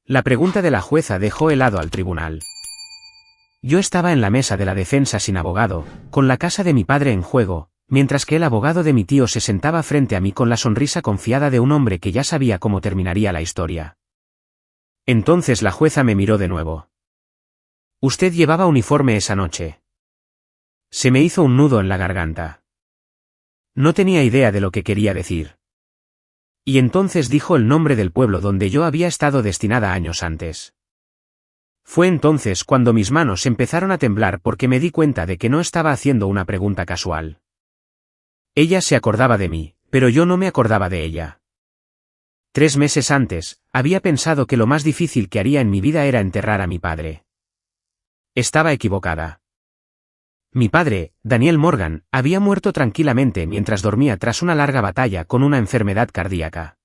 La pregunta de la jueza dejó helado al tribunal. Yo estaba en la mesa de la defensa sin abogado, con la casa de mi padre en juego, mientras que el abogado de mi tío se sentaba frente a mí con la sonrisa confiada de un hombre que ya sabía cómo terminaría la historia. Entonces la jueza me miró de nuevo. «¿Usted llevaba uniforme esa noche?» Se me hizo un nudo en la garganta. No tenía idea de lo que quería decir. Y entonces dijo el nombre del pueblo donde yo había estado destinada años antes. Fue entonces cuando mis manos empezaron a temblar porque me di cuenta de que no estaba haciendo una pregunta casual. Ella se acordaba de mí, pero yo no me acordaba de ella. 3 meses antes, había pensado que lo más difícil que haría en mi vida era enterrar a mi padre. Estaba equivocada. Mi padre, Daniel Morgan, había muerto tranquilamente mientras dormía tras una larga batalla con una enfermedad cardíaca.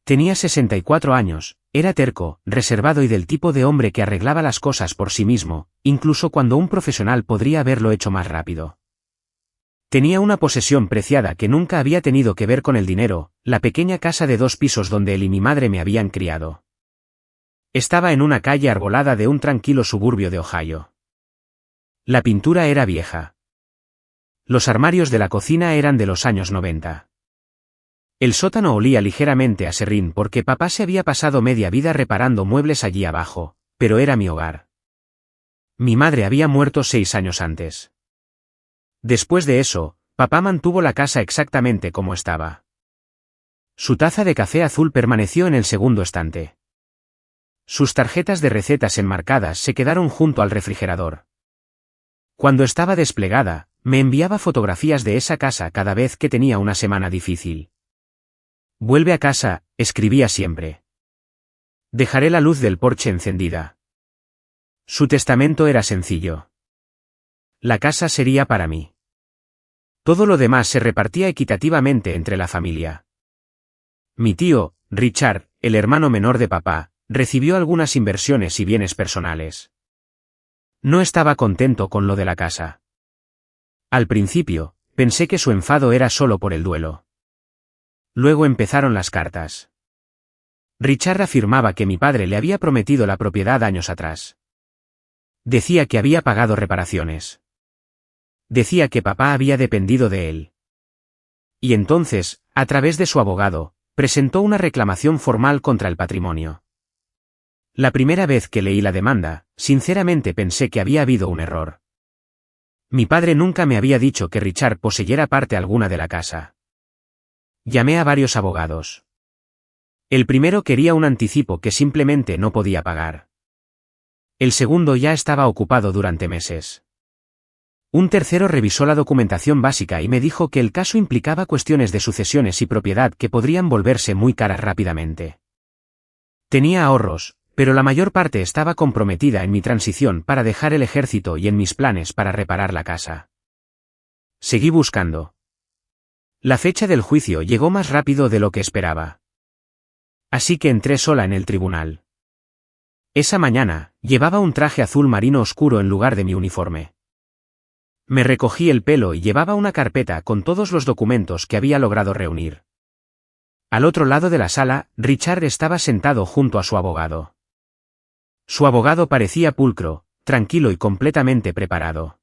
Tenía 64 años, era terco, reservado y del tipo de hombre que arreglaba las cosas por sí mismo, incluso cuando un profesional podría haberlo hecho más rápido. Tenía una posesión preciada que nunca había tenido que ver con el dinero, la pequeña casa de 2 pisos donde él y mi madre me habían criado. Estaba en una calle arbolada de un tranquilo suburbio de Ohio. La pintura era vieja. Los armarios de la cocina eran de los años 90. El sótano olía ligeramente a serrín porque papá se había pasado media vida reparando muebles allí abajo, pero era mi hogar. Mi madre había muerto 6 años antes. Después de eso, papá mantuvo la casa exactamente como estaba. Su taza de café azul permaneció en el segundo estante. Sus tarjetas de recetas enmarcadas se quedaron junto al refrigerador. Cuando estaba desplegada, me enviaba fotografías de esa casa cada vez que tenía una semana difícil. «Vuelve a casa», escribía siempre. «Dejaré la luz del porche encendida». Su testamento era sencillo. La casa sería para mí. Todo lo demás se repartía equitativamente entre la familia. Mi tío, Richard, el hermano menor de papá, recibió algunas inversiones y bienes personales. No estaba contento con lo de la casa. Al principio, pensé que su enfado era solo por el duelo. Luego empezaron las cartas. Richard afirmaba que mi padre le había prometido la propiedad años atrás. Decía que había pagado reparaciones. Decía que papá había dependido de él. Y entonces, a través de su abogado, presentó una reclamación formal contra el patrimonio. La primera vez que leí la demanda, sinceramente pensé que había habido un error. Mi padre nunca me había dicho que Richard poseyera parte alguna de la casa. Llamé a varios abogados. El primero quería un anticipo que simplemente no podía pagar. El segundo ya estaba ocupado durante meses. Un tercero revisó la documentación básica y me dijo que el caso implicaba cuestiones de sucesiones y propiedad que podrían volverse muy caras rápidamente. Tenía ahorros, pero la mayor parte estaba comprometida en mi transición para dejar el ejército y en mis planes para reparar la casa. Seguí buscando. La fecha del juicio llegó más rápido de lo que esperaba. Así que entré sola en el tribunal. Esa mañana, llevaba un traje azul marino oscuro en lugar de mi uniforme. Me recogí el pelo y llevaba una carpeta con todos los documentos que había logrado reunir. Al otro lado de la sala, Richard estaba sentado junto a su abogado. Su abogado parecía pulcro, tranquilo y completamente preparado.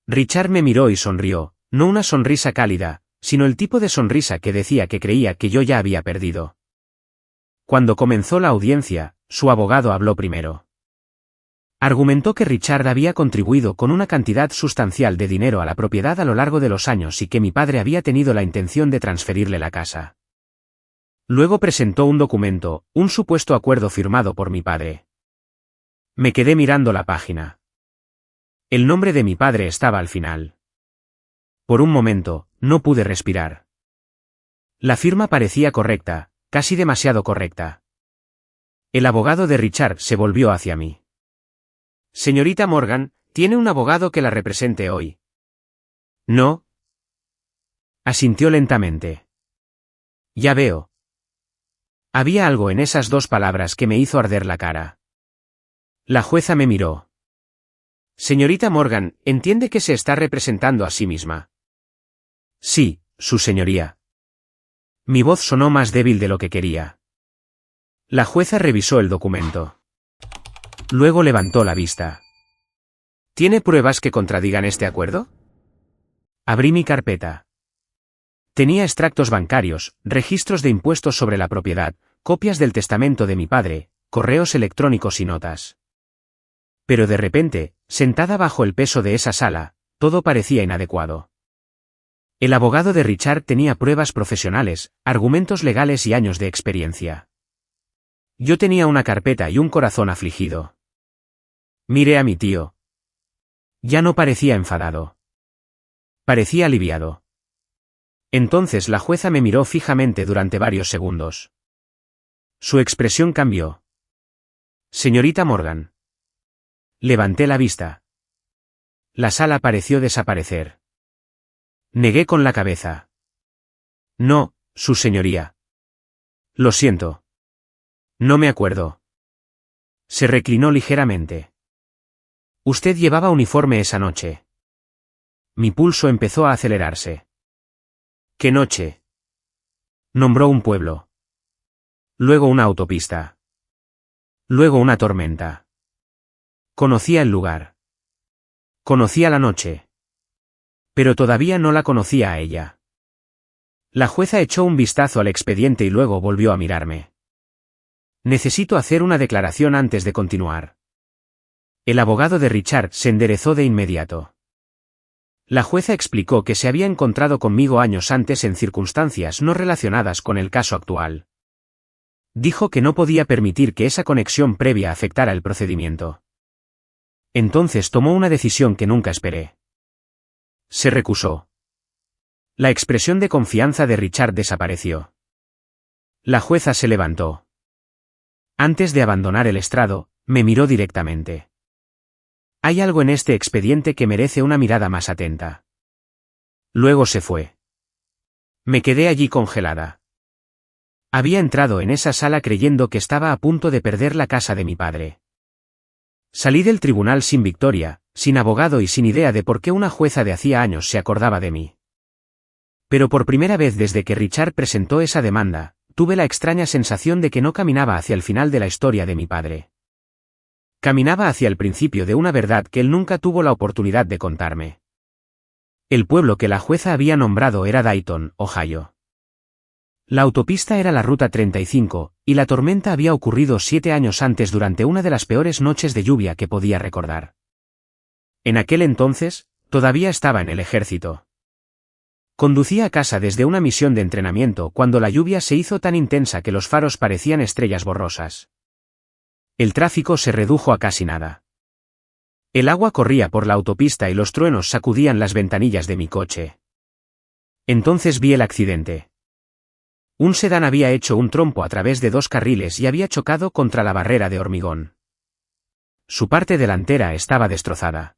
Richard me miró y sonrió, no una sonrisa cálida, sino el tipo de sonrisa que decía que creía que yo ya había perdido. Cuando comenzó la audiencia, su abogado habló primero. Argumentó que Richard había contribuido con una cantidad sustancial de dinero a la propiedad a lo largo de los años y que mi padre había tenido la intención de transferirle la casa. Luego presentó un documento, un supuesto acuerdo firmado por mi padre. Me quedé mirando la página. El nombre de mi padre estaba al final. Por un momento, no pude respirar. La firma parecía correcta, casi demasiado correcta. El abogado de Richard se volvió hacia mí. «Señorita Morgan, ¿tiene un abogado que la represente hoy?» «No». Asintió lentamente. «Ya veo». Había algo en esas 2 palabras que me hizo arder la cara. La jueza me miró. «Señorita Morgan, ¿entiende que se está representando a sí misma?» «Sí, su señoría». Mi voz sonó más débil de lo que quería. La jueza revisó el documento. Luego levantó la vista. ¿Tiene pruebas que contradigan este acuerdo? Abrí mi carpeta. Tenía extractos bancarios, registros de impuestos sobre la propiedad, copias del testamento de mi padre, correos electrónicos y notas. Pero de repente, sentada bajo el peso de esa sala, todo parecía inadecuado. El abogado de Richard tenía pruebas profesionales, argumentos legales y años de experiencia. Yo tenía una carpeta y un corazón afligido. Miré a mi tío. Ya no parecía enfadado. Parecía aliviado. Entonces la jueza me miró fijamente durante varios segundos. Su expresión cambió. Señorita Morgan. Levanté la vista. La sala pareció desaparecer. Negué con la cabeza. No, su señoría. Lo siento. No me acuerdo. Se reclinó ligeramente. Usted llevaba uniforme esa noche. Mi pulso empezó a acelerarse. ¿Qué noche? Nombró un pueblo. Luego una autopista. Luego una tormenta. Conocía el lugar. Conocía la noche. Pero todavía no la conocía a ella. La jueza echó un vistazo al expediente y luego volvió a mirarme. Necesito hacer una declaración antes de continuar. El abogado de Richard se enderezó de inmediato. La jueza explicó que se había encontrado conmigo años antes en circunstancias no relacionadas con el caso actual. Dijo que no podía permitir que esa conexión previa afectara el procedimiento. Entonces tomó una decisión que nunca esperé. Se recusó. La expresión de confianza de Richard desapareció. La jueza se levantó. Antes de abandonar el estrado, me miró directamente. Hay algo en este expediente que merece una mirada más atenta. Luego se fue. Me quedé allí congelada. Había entrado en esa sala creyendo que estaba a punto de perder la casa de mi padre. Salí del tribunal sin victoria, sin abogado y sin idea de por qué una jueza de hacía años se acordaba de mí. Pero por primera vez desde que Richard presentó esa demanda, tuve la extraña sensación de que no caminaba hacia el final de la historia de mi padre. Caminaba hacia el principio de una verdad que él nunca tuvo la oportunidad de contarme. El pueblo que la jueza había nombrado era Dayton, Ohio. La autopista era la Ruta 35, y la tormenta había ocurrido 7 años antes durante una de las peores noches de lluvia que podía recordar. En aquel entonces, todavía estaba en el ejército. Conducía a casa desde una misión de entrenamiento cuando la lluvia se hizo tan intensa que los faros parecían estrellas borrosas. El tráfico se redujo a casi nada. El agua corría por la autopista y los truenos sacudían las ventanillas de mi coche. Entonces vi el accidente. Un sedán había hecho un trompo a través de 2 carriles y había chocado contra la barrera de hormigón. Su parte delantera estaba destrozada.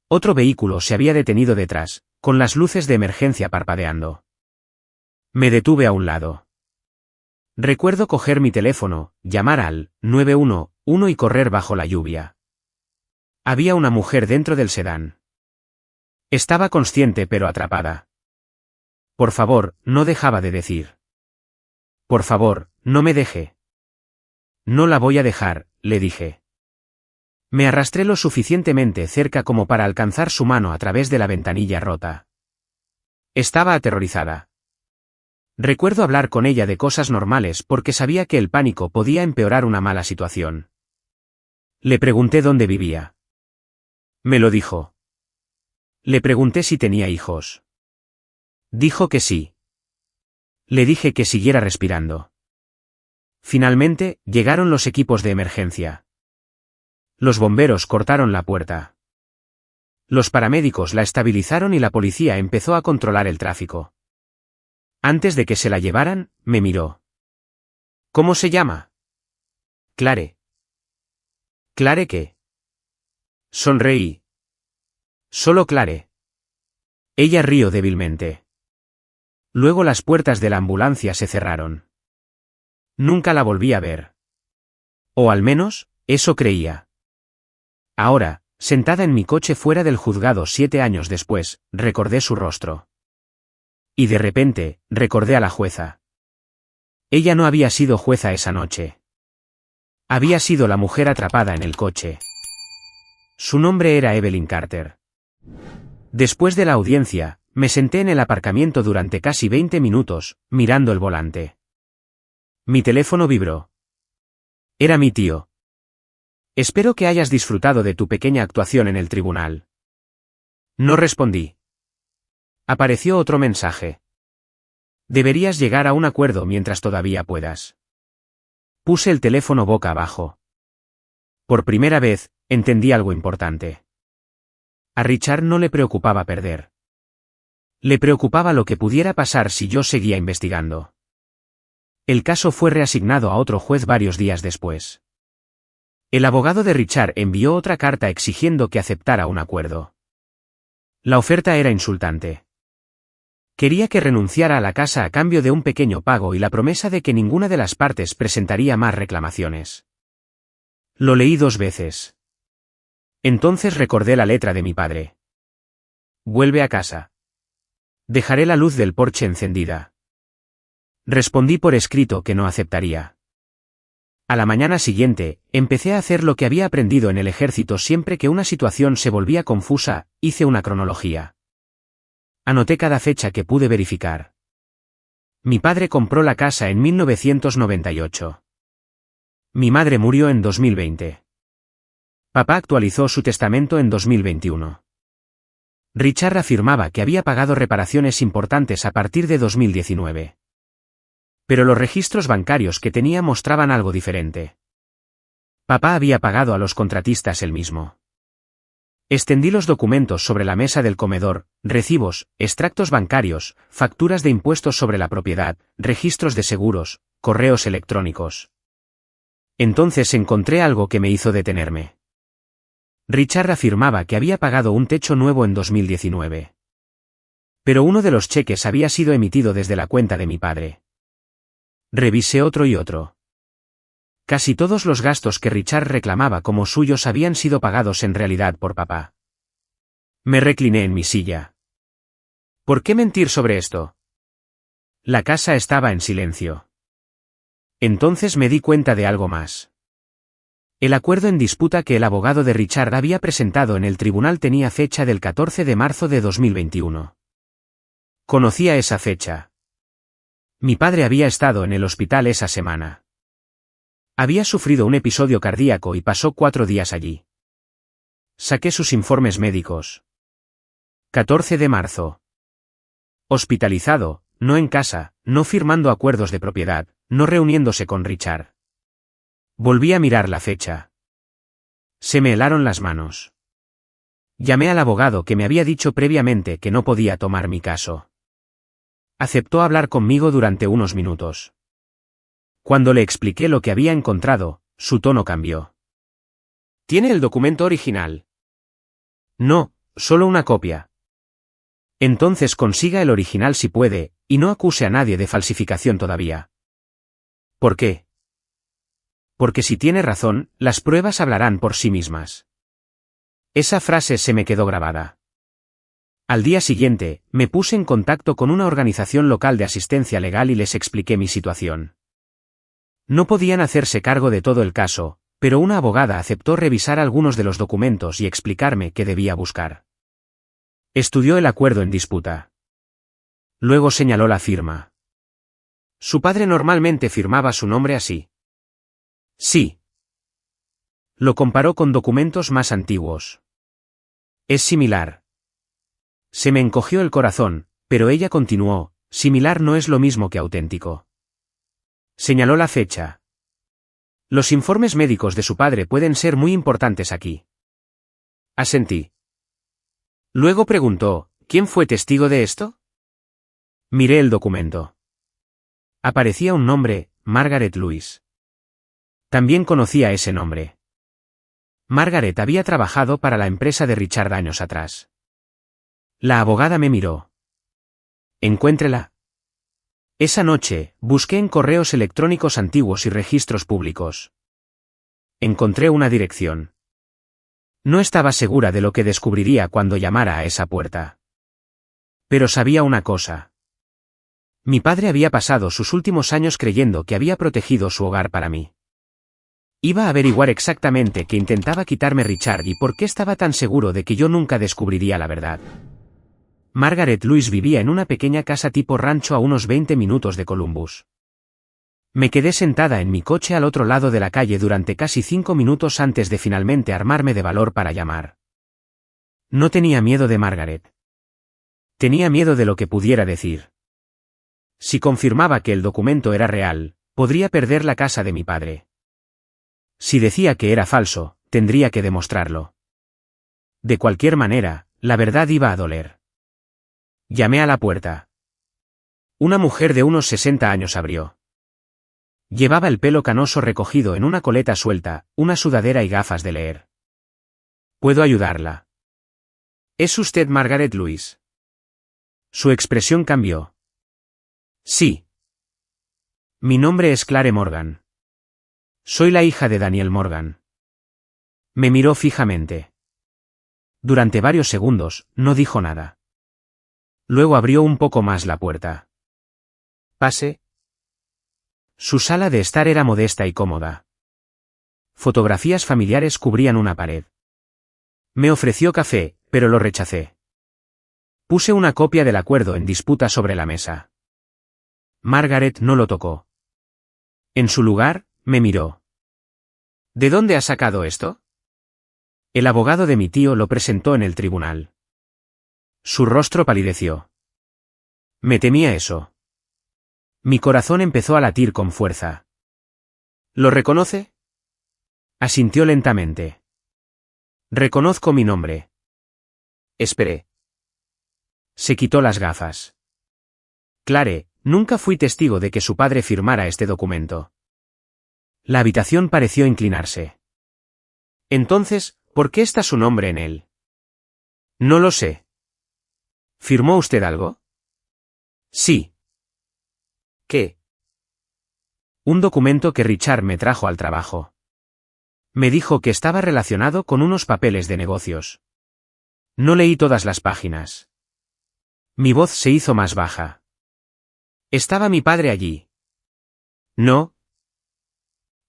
Otro vehículo se había detenido detrás, con las luces de emergencia parpadeando. Me detuve a un lado. Recuerdo coger mi teléfono, llamar al 911 y correr bajo la lluvia. Había una mujer dentro del sedán. Estaba consciente pero atrapada. Por favor, no dejaba de decir. Por favor, no me deje. No la voy a dejar, le dije. Me arrastré lo suficientemente cerca como para alcanzar su mano a través de la ventanilla rota. Estaba aterrorizada. Recuerdo hablar con ella de cosas normales porque sabía que el pánico podía empeorar una mala situación. Le pregunté dónde vivía. Me lo dijo. Le pregunté si tenía hijos. Dijo que sí. Le dije que siguiera respirando. Finalmente, llegaron los equipos de emergencia. Los bomberos cortaron la puerta. Los paramédicos la estabilizaron y la policía empezó a controlar el tráfico. Antes de que se la llevaran, me miró. ¿Cómo se llama? Clare. ¿Clare qué? Sonreí. Solo Clare. Ella rió débilmente. Luego las puertas de la ambulancia se cerraron. Nunca la volví a ver. O al menos, eso creía. Ahora, sentada en mi coche fuera del juzgado 7 años después, recordé su rostro. Y de repente, recordé a la jueza. Ella no había sido jueza esa noche. Había sido la mujer atrapada en el coche. Su nombre era Evelyn Carter. Después de la audiencia, me senté en el aparcamiento durante casi 20 minutos, mirando el volante. Mi teléfono vibró. Era mi tío. Espero que hayas disfrutado de tu pequeña actuación en el tribunal. No respondí. Apareció otro mensaje. Deberías llegar a un acuerdo mientras todavía puedas. Puse el teléfono boca abajo. Por primera vez, entendí algo importante. A Richard no le preocupaba perder. Le preocupaba lo que pudiera pasar si yo seguía investigando. El caso fue reasignado a otro juez varios días después. El abogado de Richard envió otra carta exigiendo que aceptara un acuerdo. La oferta era insultante. Quería que renunciara a la casa a cambio de un pequeño pago y la promesa de que ninguna de las partes presentaría más reclamaciones. Lo leí 2 veces. Entonces recordé la letra de mi padre. Vuelve a casa. Dejaré la luz del porche encendida. Respondí por escrito que no aceptaría. A la mañana siguiente, empecé a hacer lo que había aprendido en el ejército siempre que una situación se volvía confusa, hice una cronología. Anoté cada fecha que pude verificar. Mi padre compró la casa en 1998. Mi madre murió en 2020. Papá actualizó su testamento en 2021. Richard afirmaba que había pagado reparaciones importantes a partir de 2019. Pero los registros bancarios que tenía mostraban algo diferente. Papá había pagado a los contratistas él mismo. Extendí los documentos sobre la mesa del comedor, recibos, extractos bancarios, facturas de impuestos sobre la propiedad, registros de seguros, correos electrónicos. Entonces encontré algo que me hizo detenerme. Richard afirmaba que había pagado un techo nuevo en 2019. Pero uno de los cheques había sido emitido desde la cuenta de mi padre. Revisé otro y otro. Casi todos los gastos que Richard reclamaba como suyos habían sido pagados en realidad por papá. Me recliné en mi silla. ¿Por qué mentir sobre esto? La casa estaba en silencio. Entonces me di cuenta de algo más. El acuerdo en disputa que el abogado de Richard había presentado en el tribunal tenía fecha del 14 de marzo de 2021. Conocía esa fecha. Mi padre había estado en el hospital esa semana. Había sufrido un episodio cardíaco y pasó 4 días allí. Saqué sus informes médicos. 14 de marzo. Hospitalizado, no en casa, no firmando acuerdos de propiedad, no reuniéndose con Richard. Volví a mirar la fecha. Se me helaron las manos. Llamé al abogado que me había dicho previamente que no podía tomar mi caso. Aceptó hablar conmigo durante unos minutos. Cuando le expliqué lo que había encontrado, su tono cambió. ¿Tiene el documento original? No, solo una copia. Entonces consiga el original si puede, y no acuse a nadie de falsificación todavía. ¿Por qué? Porque si tiene razón, las pruebas hablarán por sí mismas. Esa frase se me quedó grabada. Al día siguiente, me puse en contacto con una organización local de asistencia legal y les expliqué mi situación. No podían hacerse cargo de todo el caso, pero una abogada aceptó revisar algunos de los documentos y explicarme qué debía buscar. Estudió el acuerdo en disputa. Luego señaló la firma. Su padre normalmente firmaba su nombre así. Sí. Lo comparó con documentos más antiguos. Es similar. Se me encogió el corazón, pero ella continuó, similar no es lo mismo que auténtico. Señaló la fecha. Los informes médicos de su padre pueden ser muy importantes aquí. Asentí. Luego preguntó, ¿quién fue testigo de esto? Miré el documento. Aparecía un nombre, Margaret Lewis. También conocía ese nombre. Margaret había trabajado para la empresa de Richard años atrás. La abogada me miró. Encuéntrela. Esa noche, busqué en correos electrónicos antiguos y registros públicos. Encontré una dirección. No estaba segura de lo que descubriría cuando llamara a esa puerta. Pero sabía una cosa. Mi padre había pasado sus últimos años creyendo que había protegido su hogar para mí. Iba a averiguar exactamente qué intentaba quitarme Richard y por qué estaba tan seguro de que yo nunca descubriría la verdad. Margaret Louise vivía en una pequeña casa tipo rancho a unos 20 minutos de Columbus. Me quedé sentada en mi coche al otro lado de la calle durante casi 5 minutos antes de finalmente armarme de valor para llamar. No tenía miedo de Margaret. Tenía miedo de lo que pudiera decir. Si confirmaba que el documento era real, podría perder la casa de mi padre. Si decía que era falso, tendría que demostrarlo. De cualquier manera, la verdad iba a doler. Llamé a la puerta. Una mujer de unos 60 años abrió. Llevaba el pelo canoso recogido en una coleta suelta, una sudadera y gafas de leer. ¿Puedo ayudarla? ¿Es usted Margaret Louise? Su expresión cambió. Sí. Mi nombre es Clare Morgan. Soy la hija de Daniel Morgan. Me miró fijamente. Durante varios segundos, no dijo nada. Luego abrió un poco más la puerta. Pase. Su sala de estar era modesta y cómoda. Fotografías familiares cubrían una pared. Me ofreció café, pero lo rechacé. Puse una copia del acuerdo en disputa sobre la mesa. Margaret no lo tocó. En su lugar, me miró. ¿De dónde has sacado esto? El abogado de mi tío lo presentó en el tribunal. Su rostro palideció. Me temía eso. Mi corazón empezó a latir con fuerza. ¿Lo reconoce? Asintió lentamente. Reconozco mi nombre. Esperé. Se quitó las gafas. Clare, nunca fui testigo de que su padre firmara este documento. La habitación pareció inclinarse. Entonces, ¿por qué está su nombre en él? No lo sé. ¿Firmó usted algo? Sí. ¿Qué? Un documento que Richard me trajo al trabajo. Me dijo que estaba relacionado con unos papeles de negocios. No leí todas las páginas. Mi voz se hizo más baja. ¿Estaba mi padre allí? No.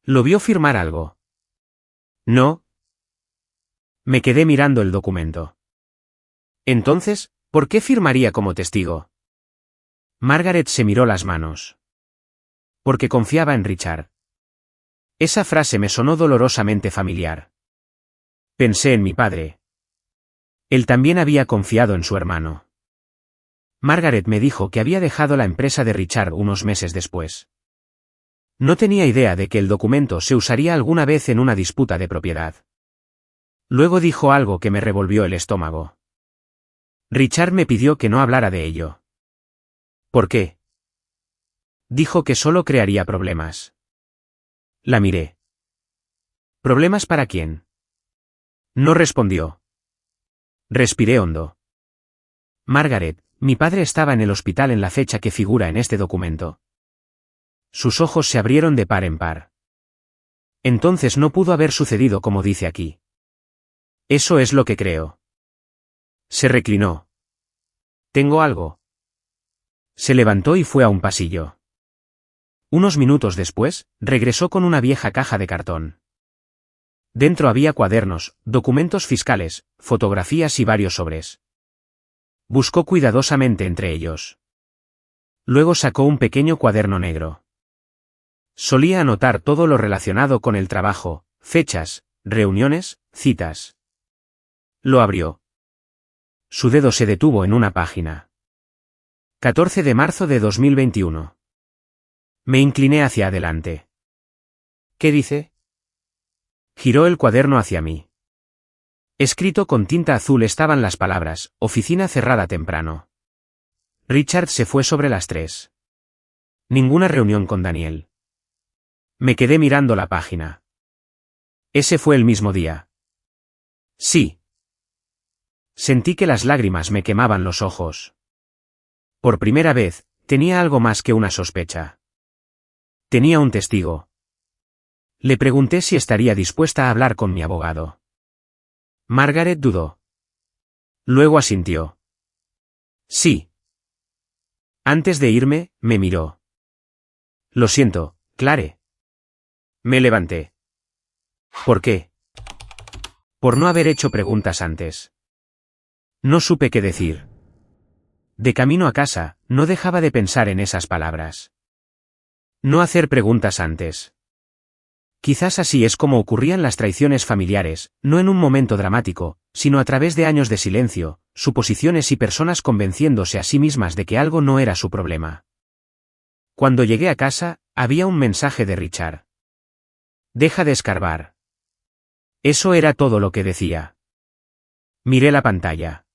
¿Lo vio firmar algo? No. Me quedé mirando el documento. Entonces, ¿por qué firmaría como testigo? Margaret se miró las manos. Porque confiaba en Richard. Esa frase me sonó dolorosamente familiar. Pensé en mi padre. Él también había confiado en su hermano. Margaret me dijo que había dejado la empresa de Richard unos meses después. No tenía idea de que el documento se usaría alguna vez en una disputa de propiedad. Luego dijo algo que me revolvió el estómago. Richard me pidió que no hablara de ello. ¿Por qué? Dijo que solo crearía problemas. La miré. ¿Problemas para quién? No respondió. Respiré hondo. Margaret, mi padre estaba en el hospital en la fecha que figura en este documento. Sus ojos se abrieron de par en par. Entonces no pudo haber sucedido como dice aquí. Eso es lo que creo. Se reclinó. ¿Tengo algo? Se levantó y fue a un pasillo. Unos minutos después, regresó con una vieja caja de cartón. Dentro había cuadernos, documentos fiscales, fotografías y varios sobres. Buscó cuidadosamente entre ellos. Luego sacó un pequeño cuaderno negro. Solía anotar todo lo relacionado con el trabajo, fechas, reuniones, citas. Lo abrió. Su dedo se detuvo en una página. 14 de marzo de 2021. Me incliné hacia adelante. ¿Qué dice? Giró el cuaderno hacia mí. Escrito con tinta azul estaban las palabras, oficina cerrada temprano. Richard se fue sobre las 3. Ninguna reunión con Daniel. Me quedé mirando la página. Ese fue el mismo día. Sí. Sentí que las lágrimas me quemaban los ojos. Por primera vez, tenía algo más que una sospecha. Tenía un testigo. Le pregunté si estaría dispuesta a hablar con mi abogado. Margaret dudó. Luego asintió. Sí. Antes de irme, me miró. Lo siento, Clare. Me levanté. ¿Por qué? Por no haber hecho preguntas antes. No supe qué decir. De camino a casa, no dejaba de pensar en esas palabras. No hacer preguntas antes. Quizás así es como ocurrían las traiciones familiares, no en un momento dramático, sino a través de años de silencio, suposiciones y personas convenciéndose a sí mismas de que algo no era su problema. Cuando llegué a casa, había un mensaje de Richard. Deja de escarbar. Eso era todo lo que decía. Miré la pantalla.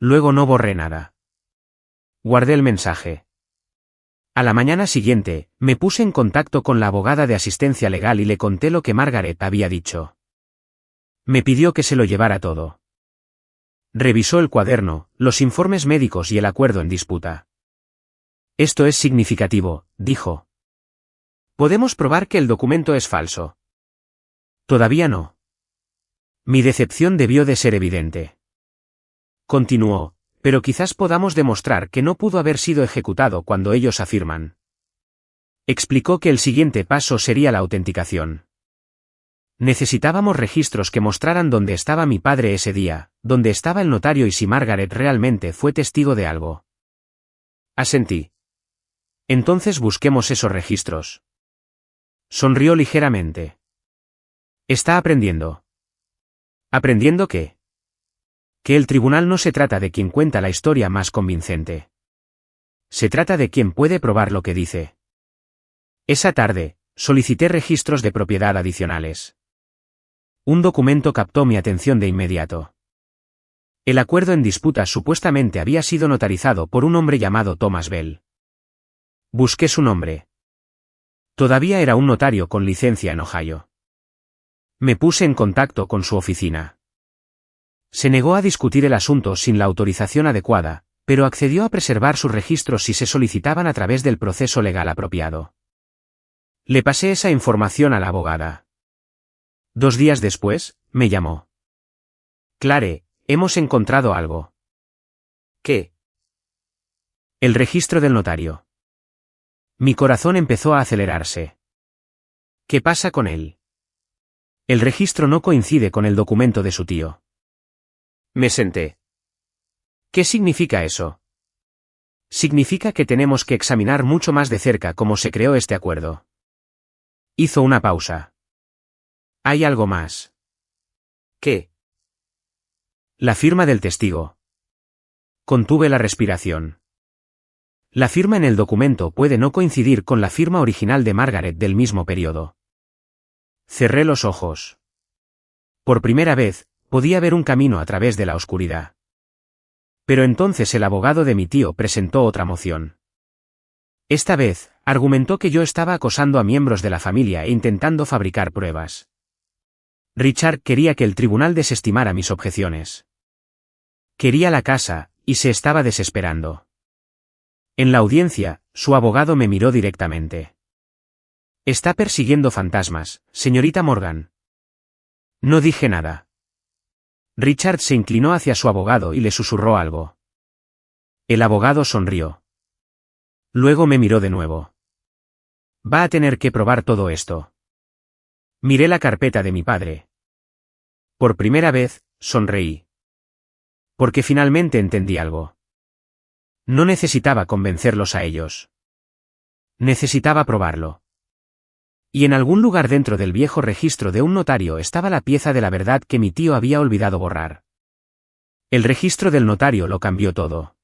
Luego no borré nada. Guardé el mensaje. A la mañana siguiente, me puse en contacto con la abogada de asistencia legal y le conté lo que Margaret había dicho. Me pidió que se lo llevara todo. Revisó el cuaderno, los informes médicos y el acuerdo en disputa. Esto es significativo, dijo. Podemos probar que el documento es falso. Todavía no. Mi decepción debió de ser evidente. Continuó, pero quizás podamos demostrar que no pudo haber sido ejecutado cuando ellos afirman. Explicó que el siguiente paso sería la autenticación. Necesitábamos registros que mostraran dónde estaba mi padre ese día, dónde estaba el notario y si Margaret realmente fue testigo de algo. Asentí. Entonces busquemos esos registros. Sonrió ligeramente. Está aprendiendo. ¿Aprendiendo qué? Que el tribunal no se trata de quien cuenta la historia más convincente. Se trata de quien puede probar lo que dice. Esa tarde, solicité registros de propiedad adicionales. Un documento captó mi atención de inmediato. El acuerdo en disputa supuestamente había sido notarizado por un hombre llamado Thomas Bell. Busqué su nombre. Todavía era un notario con licencia en Ohio. Me puse en contacto con su oficina. Se negó a discutir el asunto sin la autorización adecuada, pero accedió a preservar sus registros si se solicitaban a través del proceso legal apropiado. Le pasé esa información a la abogada. 2 días después, me llamó. Clare, hemos encontrado algo. ¿Qué? El registro del notario. Mi corazón empezó a acelerarse. ¿Qué pasa con él? El registro no coincide con el documento de su tío. Me senté. ¿Qué significa eso? Significa que tenemos que examinar mucho más de cerca cómo se creó este acuerdo. Hizo una pausa. Hay algo más. ¿Qué? La firma del testigo. Contuve la respiración. La firma en el documento puede no coincidir con la firma original de Margaret del mismo periodo. Cerré los ojos. Por primera vez, podía ver un camino a través de la oscuridad. Pero entonces el abogado de mi tío presentó otra moción. Esta vez, argumentó que yo estaba acosando a miembros de la familia e intentando fabricar pruebas. Richard quería que el tribunal desestimara mis objeciones. Quería la casa, y se estaba desesperando. En la audiencia, su abogado me miró directamente. Está persiguiendo fantasmas, señorita Morgan. No dije nada. Richard se inclinó hacia su abogado y le susurró algo. El abogado sonrió. Luego me miró de nuevo. Va a tener que probar todo esto. Miré la carpeta de mi padre. Por primera vez, sonreí. Porque finalmente entendí algo. No necesitaba convencerlos a ellos. Necesitaba probarlo. Y en algún lugar dentro del viejo registro de un notario estaba la pieza de la verdad que mi tío había olvidado borrar. El registro del notario lo cambió todo.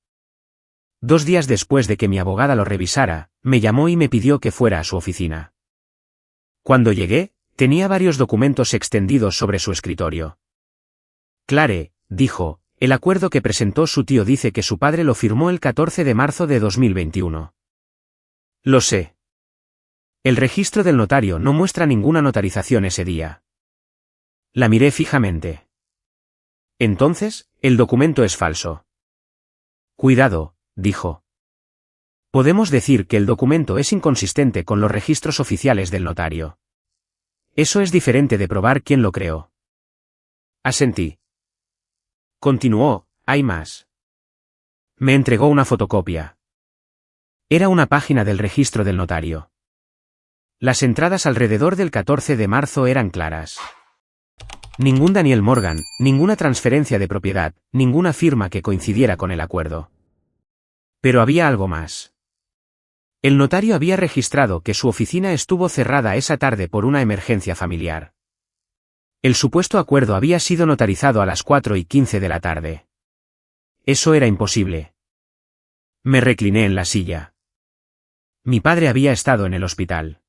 2 días después de que mi abogada lo revisara, me llamó y me pidió que fuera a su oficina. Cuando llegué, tenía varios documentos extendidos sobre su escritorio. Clare, dijo, el acuerdo que presentó su tío dice que su padre lo firmó el 14 de marzo de 2021. Lo sé. El registro del notario no muestra ninguna notarización ese día. La miré fijamente. Entonces, el documento es falso. Cuidado, dijo. Podemos decir que el documento es inconsistente con los registros oficiales del notario. Eso es diferente de probar quién lo creó. Asentí. Continuó, hay más. Me entregó una fotocopia. Era una página del registro del notario. Las entradas alrededor del 14 de marzo eran claras. Ningún Daniel Morgan, ninguna transferencia de propiedad, ninguna firma que coincidiera con el acuerdo. Pero había algo más. El notario había registrado que su oficina estuvo cerrada esa tarde por una emergencia familiar. El supuesto acuerdo había sido notarizado a las 4:15 de la tarde. Eso era imposible. Me recliné en la silla. Mi padre había estado en el hospital.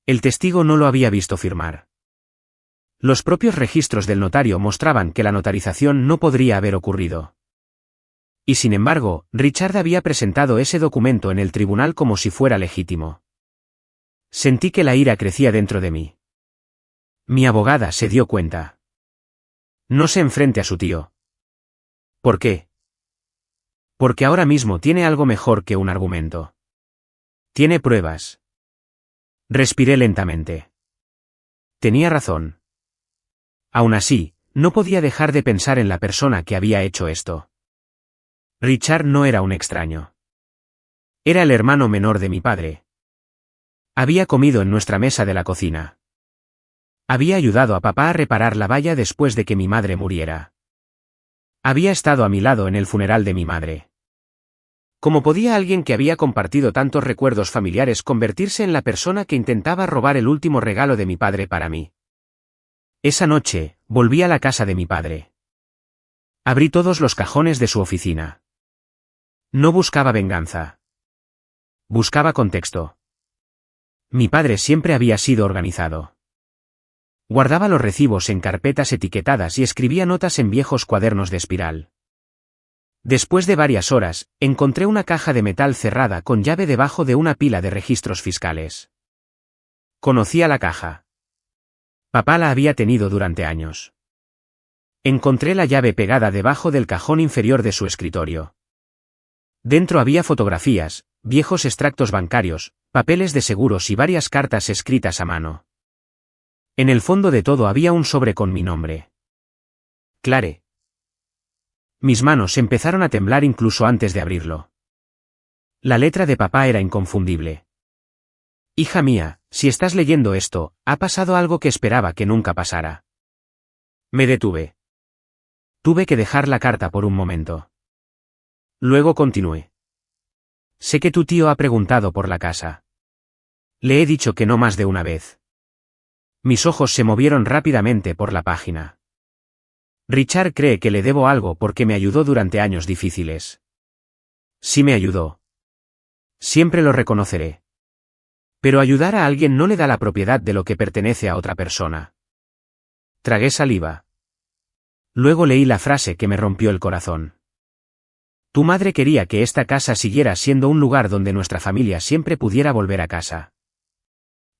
El testigo no lo había visto firmar. Los propios registros del notario mostraban que la notarización no podría haber ocurrido. Y sin embargo, Richard había presentado ese documento en el tribunal como si fuera legítimo. Sentí que la ira crecía dentro de mí. Mi abogada se dio cuenta. No se enfrente a su tío. ¿Por qué? Porque ahora mismo tiene algo mejor que un argumento. Tiene pruebas. Respiré lentamente. Tenía razón. Aún así, no podía dejar de pensar en la persona que había hecho esto. Richard no era un extraño. Era el hermano menor de mi padre. Había comido en nuestra mesa de la cocina. Había ayudado a papá a reparar la valla después de que mi madre muriera. Había estado a mi lado en el funeral de mi madre. ¿Cómo podía alguien que había compartido tantos recuerdos familiares convertirse en la persona que intentaba robar el último regalo de mi padre para mí? Esa noche, volví a la casa de mi padre. Abrí todos los cajones de su oficina. No buscaba venganza. Buscaba contexto. Mi padre siempre había sido organizado. Guardaba los recibos en carpetas etiquetadas y escribía notas en viejos cuadernos de espiral. Después de varias horas, encontré una caja de metal cerrada con llave debajo de una pila de registros fiscales. Conocía la caja. Papá la había tenido durante años. Encontré la llave pegada debajo del cajón inferior de su escritorio. Dentro había fotografías, viejos extractos bancarios, papeles de seguros y varias cartas escritas a mano. En el fondo de todo había un sobre con mi nombre. Clare. Mis manos empezaron a temblar incluso antes de abrirlo. La letra de papá era inconfundible. Hija mía, si estás leyendo esto, ha pasado algo que esperaba que nunca pasara. Me detuve. Tuve que dejar la carta por un momento. Luego continué. Sé que tu tío ha preguntado por la casa. Le he dicho que no más de una vez. Mis ojos se movieron rápidamente por la página. Richard cree que le debo algo porque me ayudó durante años difíciles. Sí me ayudó. Siempre lo reconoceré. Pero ayudar a alguien no le da la propiedad de lo que pertenece a otra persona. Tragué saliva. Luego leí la frase que me rompió el corazón. Tu madre quería que esta casa siguiera siendo un lugar donde nuestra familia siempre pudiera volver a casa.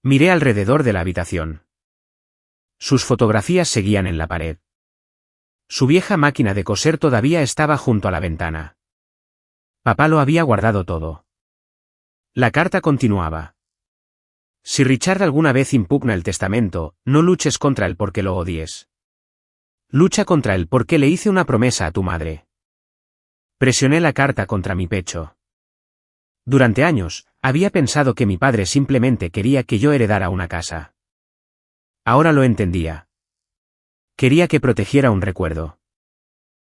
Miré alrededor de la habitación. Sus fotografías seguían en la pared. Su vieja máquina de coser todavía estaba junto a la ventana. Papá lo había guardado todo. La carta continuaba. Si Richard alguna vez impugna el testamento, no luches contra él porque lo odies. Lucha contra él porque le hice una promesa a tu madre. Presioné la carta contra mi pecho. Durante años, había pensado que mi padre simplemente quería que yo heredara una casa. Ahora lo entendía. Quería que protegiera un recuerdo.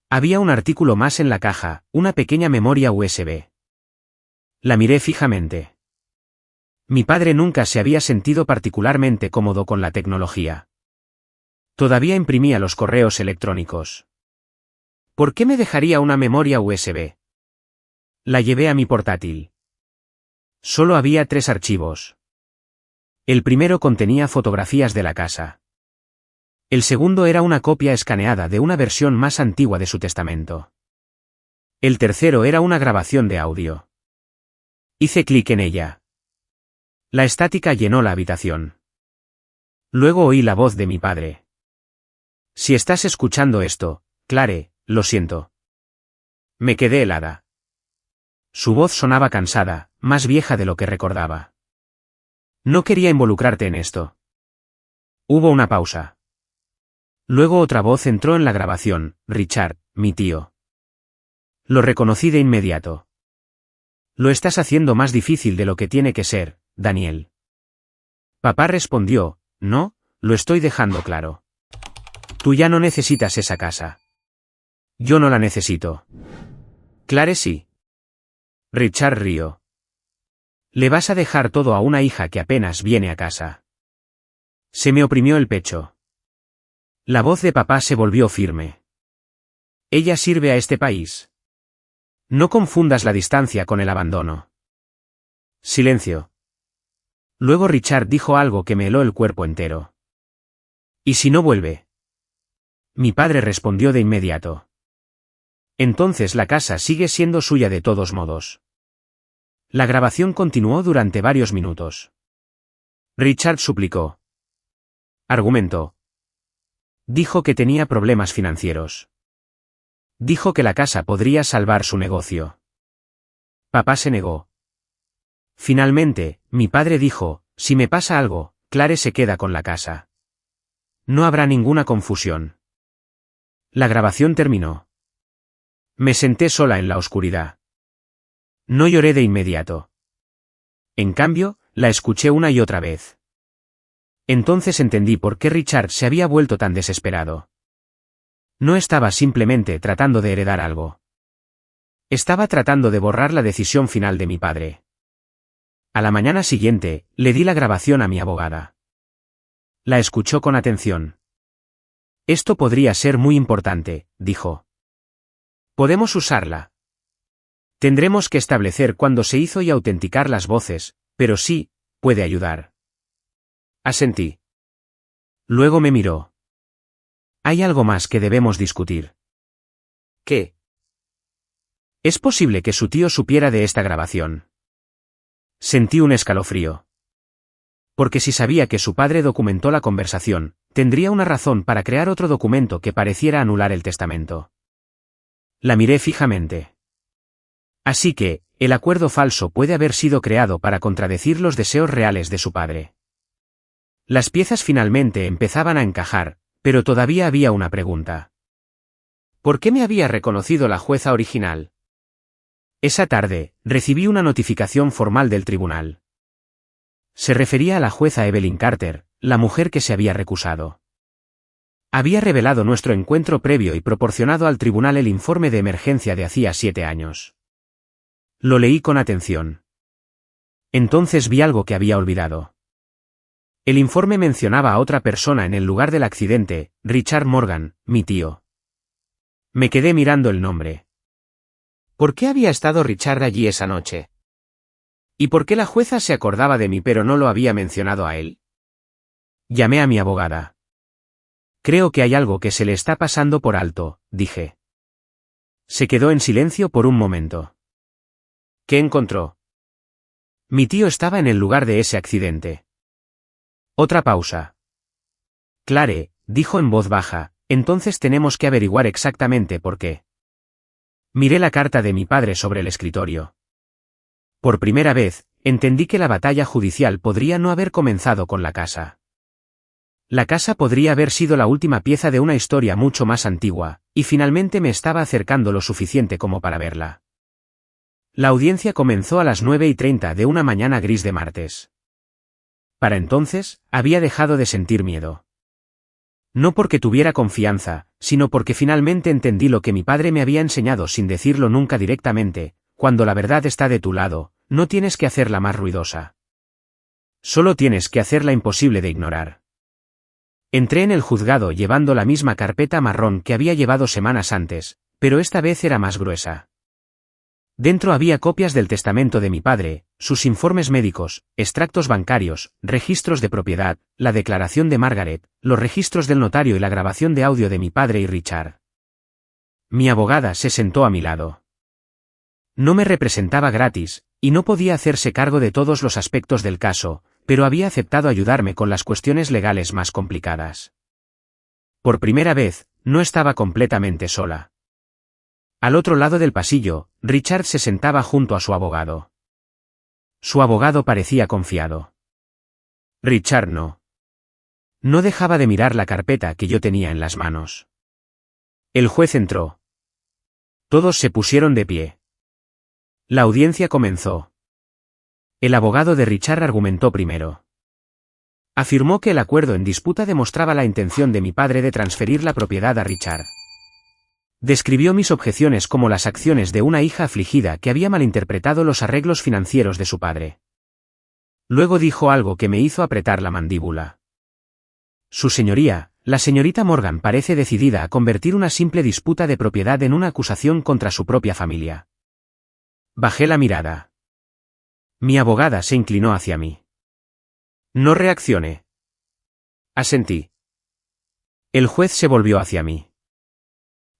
Había un artículo más en la caja, una pequeña memoria USB. La miré fijamente. Mi padre nunca se había sentido particularmente cómodo con la tecnología. Todavía imprimía los correos electrónicos. ¿Por qué me dejaría una memoria USB? La llevé a mi portátil. Solo había 3 archivos. El primero contenía fotografías de la casa. El segundo era una copia escaneada de una versión más antigua de su testamento. El tercero era una grabación de audio. Hice clic en ella. La estática llenó la habitación. Luego oí la voz de mi padre. Si estás escuchando esto, Clare, lo siento. Me quedé helada. Su voz sonaba cansada, más vieja de lo que recordaba. No quería involucrarte en esto. Hubo una pausa. Luego otra voz entró en la grabación, Richard, mi tío. Lo reconocí de inmediato. Lo estás haciendo más difícil de lo que tiene que ser, Daniel. Papá respondió, no, lo estoy dejando claro. Tú ya no necesitas esa casa. Yo no la necesito. Clare sí. Richard rió. Le vas a dejar todo a una hija que apenas viene a casa. Se me oprimió el pecho. La voz de papá se volvió firme. Ella sirve a este país. No confundas la distancia con el abandono. Silencio. Luego Richard dijo algo que me heló el cuerpo entero. ¿Y si no vuelve? Mi padre respondió de inmediato. Entonces la casa sigue siendo suya de todos modos. La grabación continuó durante varios minutos. Richard suplicó. Argumentó. Dijo que tenía problemas financieros. Dijo que la casa podría salvar su negocio. Papá se negó. Finalmente, mi padre dijo, si me pasa algo, Clare se queda con la casa. No habrá ninguna confusión. La grabación terminó. Me senté sola en la oscuridad. No lloré de inmediato. En cambio, la escuché una y otra vez. Entonces entendí por qué Richard se había vuelto tan desesperado. No estaba simplemente tratando de heredar algo. Estaba tratando de borrar la decisión final de mi padre. A la mañana siguiente, le di la grabación a mi abogada. La escuchó con atención. Esto podría ser muy importante, dijo. Podemos usarla. Tendremos que establecer cuándo se hizo y autenticar las voces, pero sí, puede ayudar. Asentí. Luego me miró. Hay algo más que debemos discutir. ¿Qué? ¿Es posible que su tío supiera de esta grabación? Sentí un escalofrío. Porque si sabía que su padre documentó la conversación, tendría una razón para crear otro documento que pareciera anular el testamento. La miré fijamente. Así que, el acuerdo falso puede haber sido creado para contradecir los deseos reales de su padre. Las piezas finalmente empezaban a encajar, pero todavía había una pregunta. ¿Por qué me había reconocido la jueza original? Esa tarde, recibí una notificación formal del tribunal. Se refería a la jueza Evelyn Carter, la mujer que se había recusado. Había revelado nuestro encuentro previo y proporcionado al tribunal el informe de emergencia de hacía 7 años. Lo leí con atención. Entonces vi algo que había olvidado. El informe mencionaba a otra persona en el lugar del accidente, Richard Morgan, mi tío. Me quedé mirando el nombre. ¿Por qué había estado Richard allí esa noche? ¿Y por qué la jueza se acordaba de mí pero no lo había mencionado a él? Llamé a mi abogada. Creo que hay algo que se le está pasando por alto, dije. Se quedó en silencio por un momento. ¿Qué encontró? Mi tío estaba en el lugar de ese accidente. Otra pausa. Clare, dijo en voz baja, entonces tenemos que averiguar exactamente por qué. Miré la carta de mi padre sobre el escritorio. Por primera vez, entendí que la batalla judicial podría no haber comenzado con la casa. La casa podría haber sido la última pieza de una historia mucho más antigua, y finalmente me estaba acercando lo suficiente como para verla. La audiencia comenzó a las 9:30 de una mañana gris de martes. Para entonces, había dejado de sentir miedo. No porque tuviera confianza, sino porque finalmente entendí lo que mi padre me había enseñado sin decirlo nunca directamente: cuando la verdad está de tu lado, no tienes que hacerla más ruidosa. Solo tienes que hacerla imposible de ignorar. Entré en el juzgado llevando la misma carpeta marrón que había llevado semanas antes, pero esta vez era más gruesa. Dentro había copias del testamento de mi padre, sus informes médicos, extractos bancarios, registros de propiedad, la declaración de Margaret, los registros del notario y la grabación de audio de mi padre y Richard. Mi abogada se sentó a mi lado. No me representaba gratis, y no podía hacerse cargo de todos los aspectos del caso, pero había aceptado ayudarme con las cuestiones legales más complicadas. Por primera vez, no estaba completamente sola. Al otro lado del pasillo, Richard se sentaba junto a su abogado. Su abogado parecía confiado. Richard no. No dejaba de mirar la carpeta que yo tenía en las manos. El juez entró. Todos se pusieron de pie. La audiencia comenzó. El abogado de Richard argumentó primero. Afirmó que el acuerdo en disputa demostraba la intención de mi padre de transferir la propiedad a Richard. Describió mis objeciones como las acciones de una hija afligida que había malinterpretado los arreglos financieros de su padre. Luego dijo algo que me hizo apretar la mandíbula. Su señoría, la señorita Morgan parece decidida a convertir una simple disputa de propiedad en una acusación contra su propia familia. Bajé la mirada. Mi abogada se inclinó hacia mí. No reaccioné. Asentí. El juez se volvió hacia mí.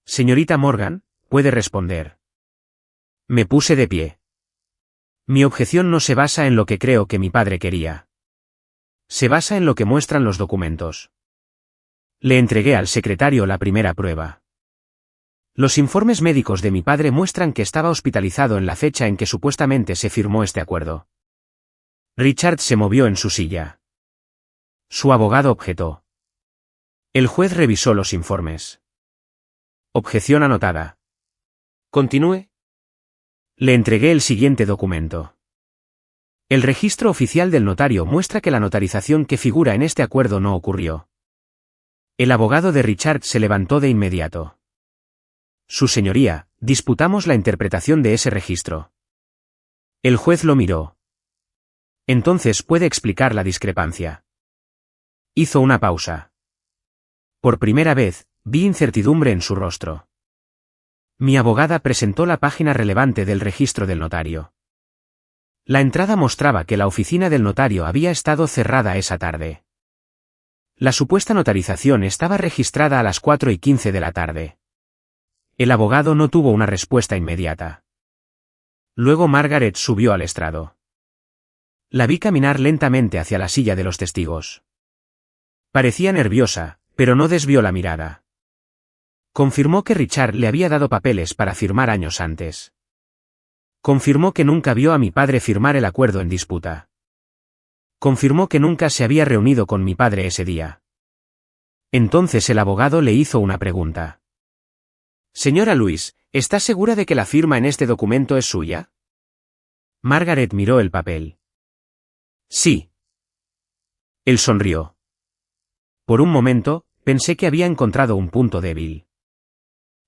Señorita Morgan, puede responder. Me puse de pie. Mi objeción no se basa en lo que creo que mi padre quería. Se basa en lo que muestran los documentos. Le entregué al secretario la primera prueba. Los informes médicos de mi padre muestran que estaba hospitalizado en la fecha en que supuestamente se firmó este acuerdo. Richard se movió en su silla. Su abogado objetó. El juez revisó los informes. Objeción anotada. Continúe. Le entregué el siguiente documento. El registro oficial del notario muestra que la notarización que figura en este acuerdo no ocurrió. El abogado de Richard se levantó de inmediato. Su señoría, disputamos la interpretación de ese registro. El juez lo miró. Entonces puede explicar la discrepancia. Hizo una pausa. Por primera vez, vi incertidumbre en su rostro. Mi abogada presentó la página relevante del registro del notario. La entrada mostraba que la oficina del notario había estado cerrada esa tarde. La supuesta notarización estaba registrada a las 4:15 de la tarde. El abogado no tuvo una respuesta inmediata. Luego Margaret subió al estrado. La vi caminar lentamente hacia la silla de los testigos. Parecía nerviosa, pero no desvió la mirada. Confirmó que Richard le había dado papeles para firmar años antes. Confirmó que nunca vio a mi padre firmar el acuerdo en disputa. Confirmó que nunca se había reunido con mi padre ese día. Entonces el abogado le hizo una pregunta. Señora Louise, ¿está segura de que la firma en este documento es suya? Margaret miró el papel. Sí. Él sonrió. Por un momento, pensé que había encontrado un punto débil.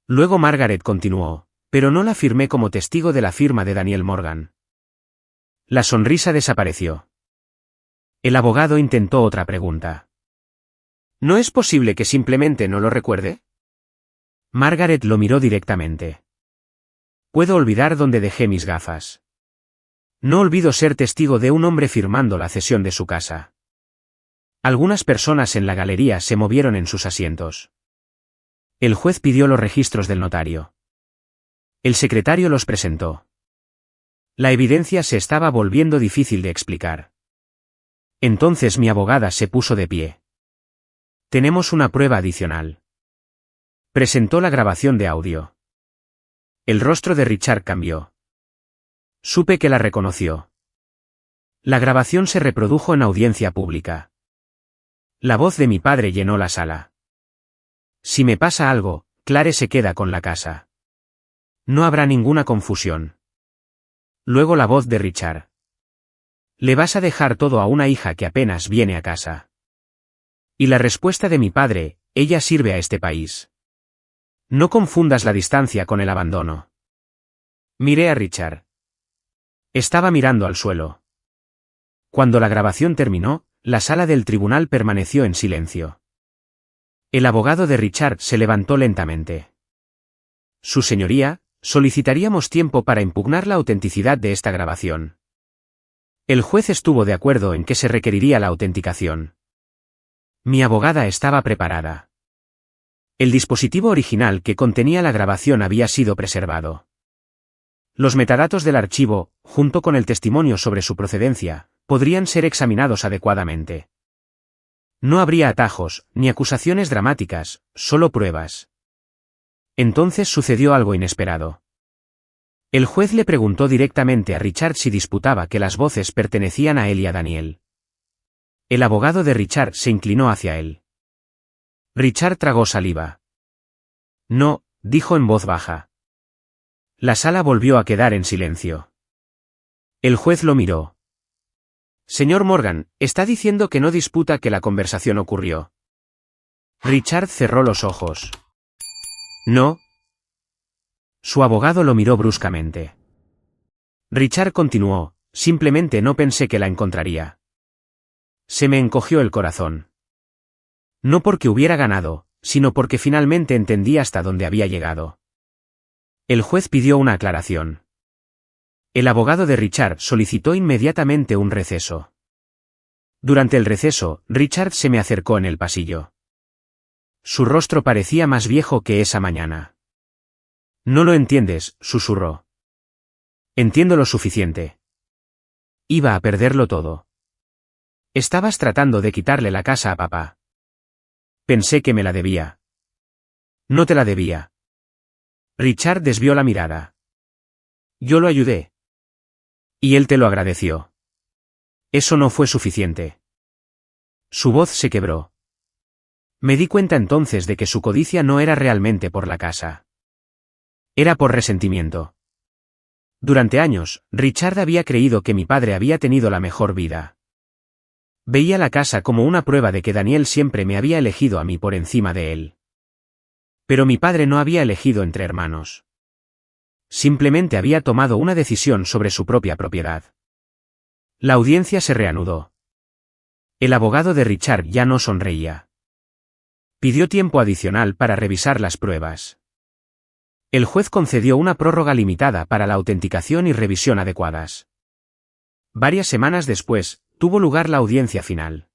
Luego Margaret continuó, pero no la firmé como testigo de la firma de Daniel Morgan. La sonrisa desapareció. El abogado intentó otra pregunta. ¿No es posible que simplemente no lo recuerde? Margaret lo miró directamente. Puedo olvidar dónde dejé mis gafas. No olvido ser testigo de un hombre firmando la cesión de su casa. Algunas personas en la galería se movieron en sus asientos. El juez pidió los registros del notario. El secretario los presentó. La evidencia se estaba volviendo difícil de explicar. Entonces mi abogada se puso de pie. Tenemos una prueba adicional. Presentó la grabación de audio. El rostro de Richard cambió. Supe que la reconoció. La grabación se reprodujo en audiencia pública. La voz de mi padre llenó la sala. Si me pasa algo, Clare se queda con la casa. No habrá ninguna confusión. Luego la voz de Richard. Le vas a dejar todo a una hija que apenas viene a casa. Y la respuesta de mi padre, ella sirve a este país. No confundas la distancia con el abandono. Miré a Richard. Estaba mirando al suelo. Cuando la grabación terminó, la sala del tribunal permaneció en silencio. El abogado de Richard se levantó lentamente. Su señoría, solicitaríamos tiempo para impugnar la autenticidad de esta grabación. El juez estuvo de acuerdo en que se requeriría la autenticación. Mi abogada estaba preparada. El dispositivo original que contenía la grabación había sido preservado. Los metadatos del archivo, junto con el testimonio sobre su procedencia, podrían ser examinados adecuadamente. No habría atajos, ni acusaciones dramáticas, solo pruebas. Entonces sucedió algo inesperado. El juez le preguntó directamente a Richard si disputaba que las voces pertenecían a él y a Daniel. El abogado de Richard se inclinó hacia él. Richard tragó saliva. No, dijo en voz baja. La sala volvió a quedar en silencio. El juez lo miró. Señor Morgan, está diciendo que no disputa que la conversación ocurrió. Richard cerró los ojos. No. Su abogado lo miró bruscamente. Richard continuó, simplemente no pensé que la encontraría. Se me encogió el corazón. No porque hubiera ganado, sino porque finalmente entendí hasta dónde había llegado. El juez pidió una aclaración. El abogado de Richard solicitó inmediatamente un receso. Durante el receso, Richard se me acercó en el pasillo. Su rostro parecía más viejo que esa mañana. No lo entiendes, susurró. Entiendo lo suficiente. Iba a perderlo todo. Estabas tratando de quitarle la casa a papá. Pensé que me la debía. No te la debía. Richard desvió la mirada. Yo lo ayudé. Y él te lo agradeció. Eso no fue suficiente. Su voz se quebró. Me di cuenta entonces de que su codicia no era realmente por la casa. Era por resentimiento. Durante años, Richard había creído que mi padre había tenido la mejor vida. Veía la casa como una prueba de que Daniel siempre me había elegido a mí por encima de él. Pero mi padre no había elegido entre hermanos. Simplemente había tomado una decisión sobre su propia propiedad. La audiencia se reanudó. El abogado de Richard ya no sonreía. Pidió tiempo adicional para revisar las pruebas. El juez concedió una prórroga limitada para la autenticación y revisión adecuadas. Varias semanas después, tuvo lugar la audiencia final.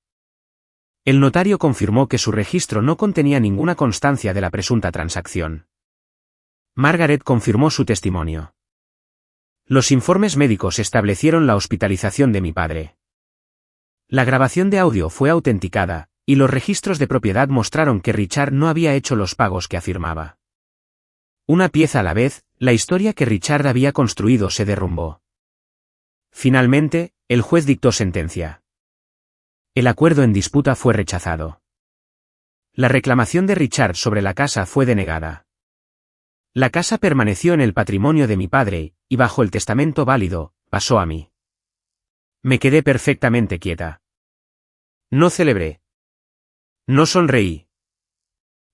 El notario confirmó que su registro no contenía ninguna constancia de la presunta transacción. Margaret confirmó su testimonio. Los informes médicos establecieron la hospitalización de mi padre. La grabación de audio fue autenticada, y los registros de propiedad mostraron que Richard no había hecho los pagos que afirmaba. Una pieza a la vez, la historia que Richard había construido se derrumbó. Finalmente, el juez dictó sentencia. El acuerdo en disputa fue rechazado. La reclamación de Richard sobre la casa fue denegada. La casa permaneció en el patrimonio de mi padre, y bajo el testamento válido, pasó a mí. Me quedé perfectamente quieta. No celebré. No sonreí.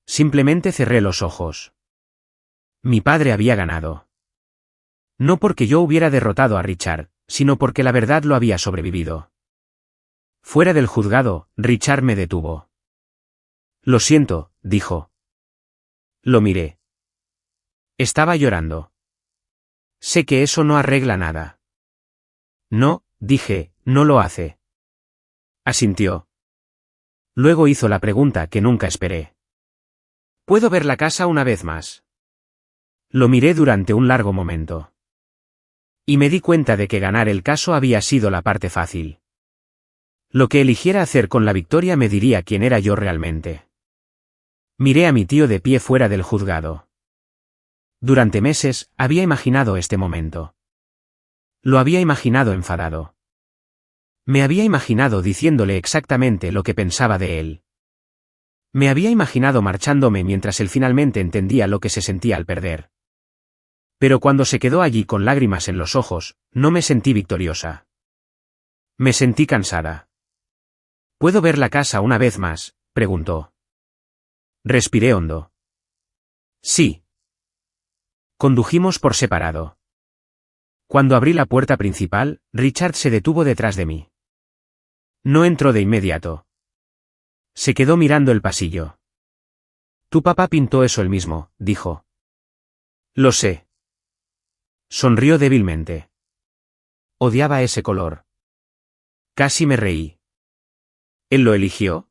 Simplemente cerré los ojos. Mi padre había ganado. No porque yo hubiera derrotado a Richard, sino porque la verdad lo había sobrevivido. Fuera del juzgado, Richard me detuvo. Lo siento, dijo. Lo miré. Estaba llorando. Sé que eso no arregla nada. No, dije, no lo hace. Asintió. Luego hizo la pregunta que nunca esperé. ¿Puedo ver la casa una vez más? Lo miré durante un largo momento. Y me di cuenta de que ganar el caso había sido la parte fácil. Lo que eligiera hacer con la victoria me diría quién era yo realmente. Miré a mi tío de pie fuera del juzgado. Durante meses, había imaginado este momento. Lo había imaginado enfadado. Me había imaginado diciéndole exactamente lo que pensaba de él. Me había imaginado marchándome mientras él finalmente entendía lo que se sentía al perder. Pero cuando se quedó allí con lágrimas en los ojos, no me sentí victoriosa. Me sentí cansada. ¿Puedo ver la casa una vez más?, preguntó. Respiré hondo. Sí. Condujimos por separado. Cuando abrí la puerta principal, Richard se detuvo detrás de mí. No entró de inmediato. Se quedó mirando el pasillo. Tu papá pintó eso él mismo, dijo. Lo sé. Sonrió débilmente. Odiaba ese color. Casi me reí. ¿Él lo eligió?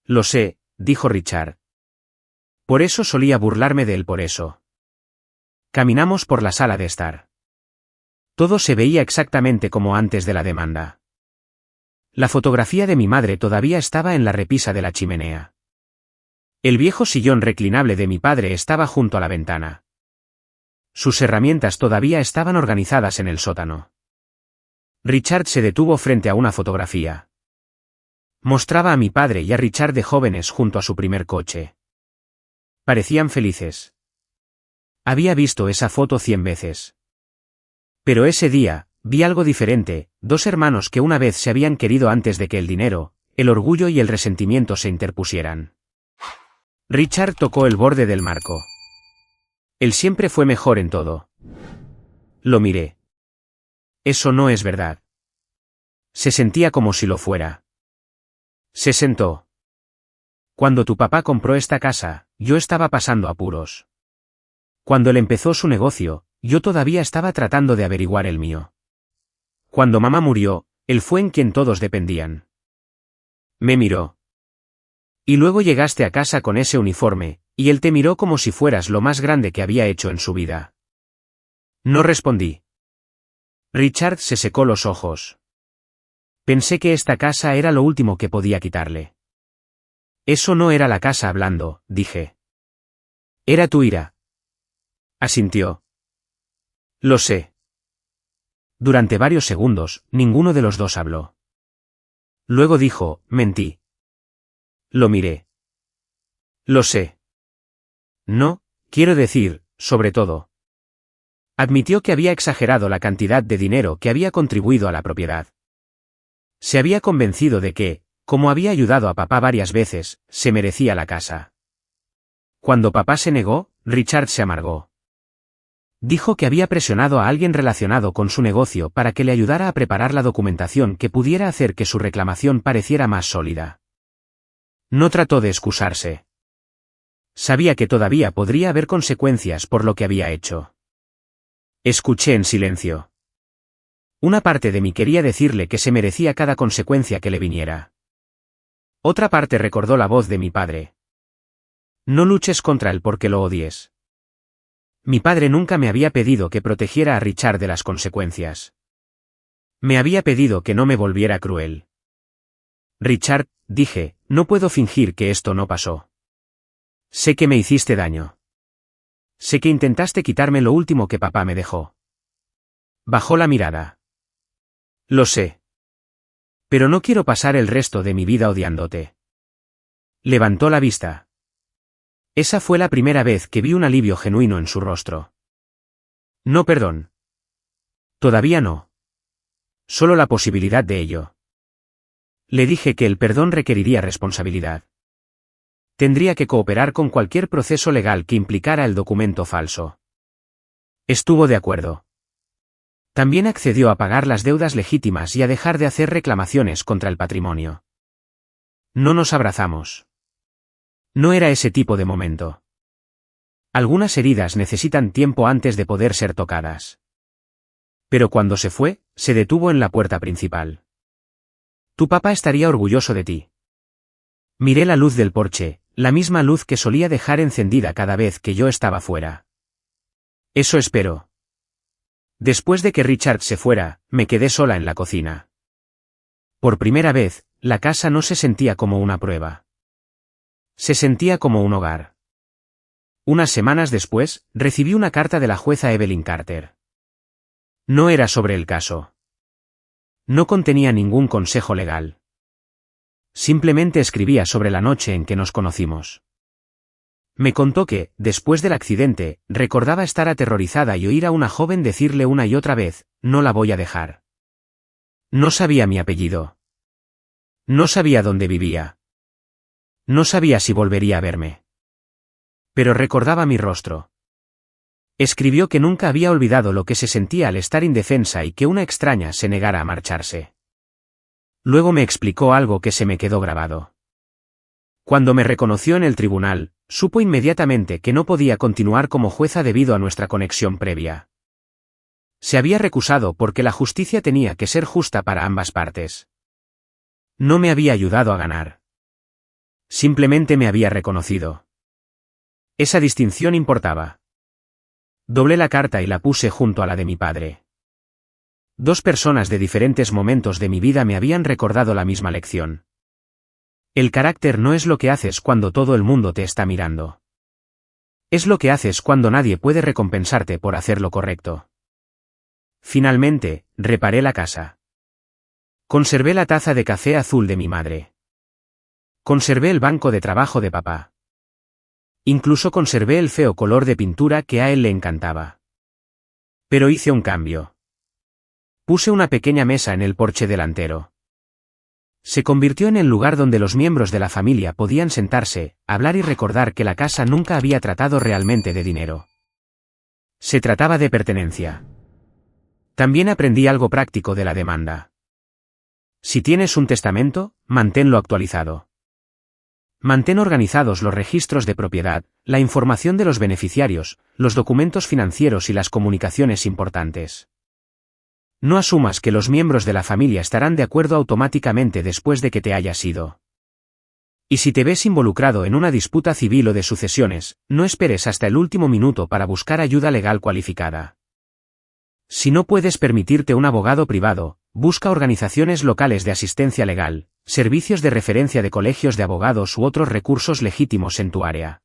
Lo sé, dijo Richard. Por eso solía burlarme de él por eso. Caminamos por la sala de estar. Todo se veía exactamente como antes de la demanda. La fotografía de mi madre todavía estaba en la repisa de la chimenea. El viejo sillón reclinable de mi padre estaba junto a la ventana. Sus herramientas todavía estaban organizadas en el sótano. Richard se detuvo frente a una fotografía. Mostraba a mi padre y a Richard de jóvenes junto a su primer coche. Parecían felices. Había visto esa foto 100 veces. Pero ese día, vi algo diferente, dos hermanos que una vez se habían querido antes de que el dinero, el orgullo y el resentimiento se interpusieran. Richard tocó el borde del marco. Él siempre fue mejor en todo. Lo miré. Eso no es verdad. Se sentía como si lo fuera. Se sentó. Cuando tu papá compró esta casa, yo estaba pasando apuros. Cuando él empezó su negocio, yo todavía estaba tratando de averiguar el mío. Cuando mamá murió, él fue en quien todos dependían. Me miró. Y luego llegaste a casa con ese uniforme, y él te miró como si fueras lo más grande que había hecho en su vida. No respondí. Richard se secó los ojos. Pensé que esta casa era lo último que podía quitarle. Eso no era la casa hablando, dije. Era tu ira. Asintió. Lo sé. Durante varios segundos, ninguno de los dos habló. Luego dijo, mentí. Lo miré. Lo sé. No, quiero decir, sobre todo. Admitió que había exagerado la cantidad de dinero que había contribuido a la propiedad. Se había convencido de que, como había ayudado a papá varias veces, se merecía la casa. Cuando papá se negó, Richard se amargó. Dijo que había presionado a alguien relacionado con su negocio para que le ayudara a preparar la documentación que pudiera hacer que su reclamación pareciera más sólida. No trató de excusarse. Sabía que todavía podría haber consecuencias por lo que había hecho. Escuché en silencio. Una parte de mí quería decirle que se merecía cada consecuencia que le viniera. Otra parte recordó la voz de mi padre. No luches contra él porque lo odies. Mi padre nunca me había pedido que protegiera a Richard de las consecuencias. Me había pedido que no me volviera cruel. Richard, dije, no puedo fingir que esto no pasó. Sé que me hiciste daño. Sé que intentaste quitarme lo último que papá me dejó. Bajó la mirada. Lo sé. Pero no quiero pasar el resto de mi vida odiándote. Levantó la vista. Esa fue la primera vez que vi un alivio genuino en su rostro. No, perdón. Todavía no. Solo la posibilidad de ello. Le dije que el perdón requeriría responsabilidad. Tendría que cooperar con cualquier proceso legal que implicara el documento falso. Estuvo de acuerdo. También accedió a pagar las deudas legítimas y a dejar de hacer reclamaciones contra el patrimonio. No nos abrazamos. No era ese tipo de momento. Algunas heridas necesitan tiempo antes de poder ser tocadas. Pero cuando se fue, se detuvo en la puerta principal. Tu papá estaría orgulloso de ti. Miré la luz del porche, la misma luz que solía dejar encendida cada vez que yo estaba fuera. Eso espero. Después de que Richard se fuera, me quedé sola en la cocina. Por primera vez, la casa no se sentía como una prueba. Se sentía como un hogar. Unas semanas después, recibí una carta de la jueza Evelyn Carter. No era sobre el caso. No contenía ningún consejo legal. Simplemente escribía sobre la noche en que nos conocimos. Me contó que, después del accidente, recordaba estar aterrorizada y oír a una joven decirle una y otra vez, no la voy a dejar. No sabía mi apellido. No sabía dónde vivía. No sabía si volvería a verme. Pero recordaba mi rostro. Escribió que nunca había olvidado lo que se sentía al estar indefensa y que una extraña se negara a marcharse. Luego me explicó algo que se me quedó grabado. Cuando me reconoció en el tribunal, supo inmediatamente que no podía continuar como jueza debido a nuestra conexión previa. Se había recusado porque la justicia tenía que ser justa para ambas partes. No me había ayudado a ganar. Simplemente me había reconocido. Esa distinción importaba. Doblé la carta y la puse junto a la de mi padre. Dos personas de diferentes momentos de mi vida me habían recordado la misma lección. El carácter no es lo que haces cuando todo el mundo te está mirando. Es lo que haces cuando nadie puede recompensarte por hacer lo correcto. Finalmente, reparé la casa. Conservé la taza de café azul de mi madre. Conservé el banco de trabajo de papá. Incluso conservé el feo color de pintura que a él le encantaba. Pero hice un cambio. Puse una pequeña mesa en el porche delantero. Se convirtió en el lugar donde los miembros de la familia podían sentarse, hablar y recordar que la casa nunca había tratado realmente de dinero. Se trataba de pertenencia. También aprendí algo práctico de la demanda. Si tienes un testamento, manténlo actualizado. Mantén organizados los registros de propiedad, la información de los beneficiarios, los documentos financieros y las comunicaciones importantes. No asumas que los miembros de la familia estarán de acuerdo automáticamente después de que te hayas ido. Y si te ves involucrado en una disputa civil o de sucesiones, no esperes hasta el último minuto para buscar ayuda legal cualificada. Si no puedes permitirte un abogado privado, busca organizaciones locales de asistencia legal, servicios de referencia de colegios de abogados u otros recursos legítimos en tu área.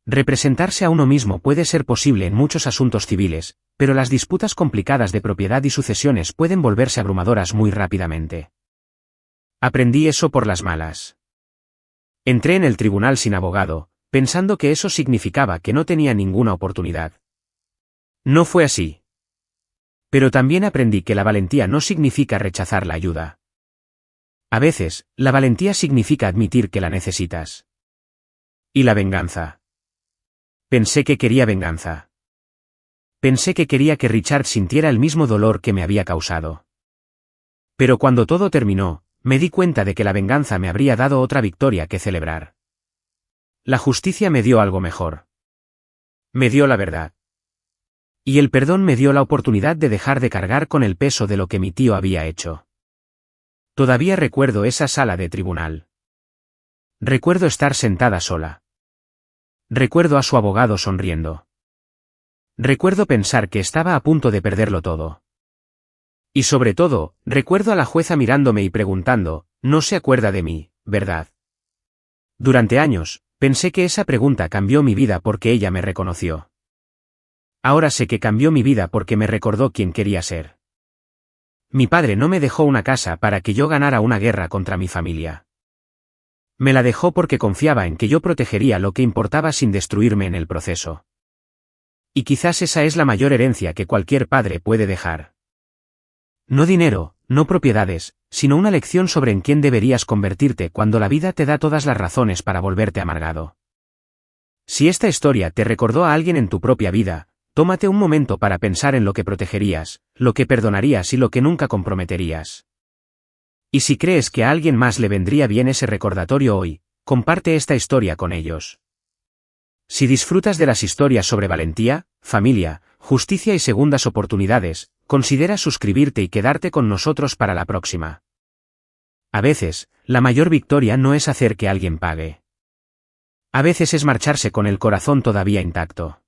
Representarse a uno mismo puede ser posible en muchos asuntos civiles, pero las disputas complicadas de propiedad y sucesiones pueden volverse abrumadoras muy rápidamente. Aprendí eso por las malas. Entré en el tribunal sin abogado, pensando que eso significaba que no tenía ninguna oportunidad. No fue así. Pero también aprendí que la valentía no significa rechazar la ayuda. A veces, la valentía significa admitir que la necesitas. ¿Y la venganza? Pensé que quería venganza. Pensé que quería que Richard sintiera el mismo dolor que me había causado. Pero cuando todo terminó, me di cuenta de que la venganza me habría dado otra victoria que celebrar. La justicia me dio algo mejor. Me dio la verdad. Y el perdón me dio la oportunidad de dejar de cargar con el peso de lo que mi tío había hecho. Todavía recuerdo esa sala de tribunal. Recuerdo estar sentada sola. Recuerdo a su abogado sonriendo. Recuerdo pensar que estaba a punto de perderlo todo. Y sobre todo, recuerdo a la jueza mirándome y preguntando, no se acuerda de mí, ¿verdad? Durante años, pensé que esa pregunta cambió mi vida porque ella me reconoció. Ahora sé que cambió mi vida porque me recordó quién quería ser. Mi padre no me dejó una casa para que yo ganara una guerra contra mi familia. Me la dejó porque confiaba en que yo protegería lo que importaba sin destruirme en el proceso. Y quizás esa es la mayor herencia que cualquier padre puede dejar. No dinero, no propiedades, sino una lección sobre en quién deberías convertirte cuando la vida te da todas las razones para volverte amargado. Si esta historia te recordó a alguien en tu propia vida, tómate un momento para pensar en lo que protegerías, lo que perdonarías y lo que nunca comprometerías. Y si crees que a alguien más le vendría bien ese recordatorio hoy, comparte esta historia con ellos. Si disfrutas de las historias sobre valentía, familia, justicia y segundas oportunidades, considera suscribirte y quedarte con nosotros para la próxima. A veces, la mayor victoria no es hacer que alguien pague. A veces es marcharse con el corazón todavía intacto.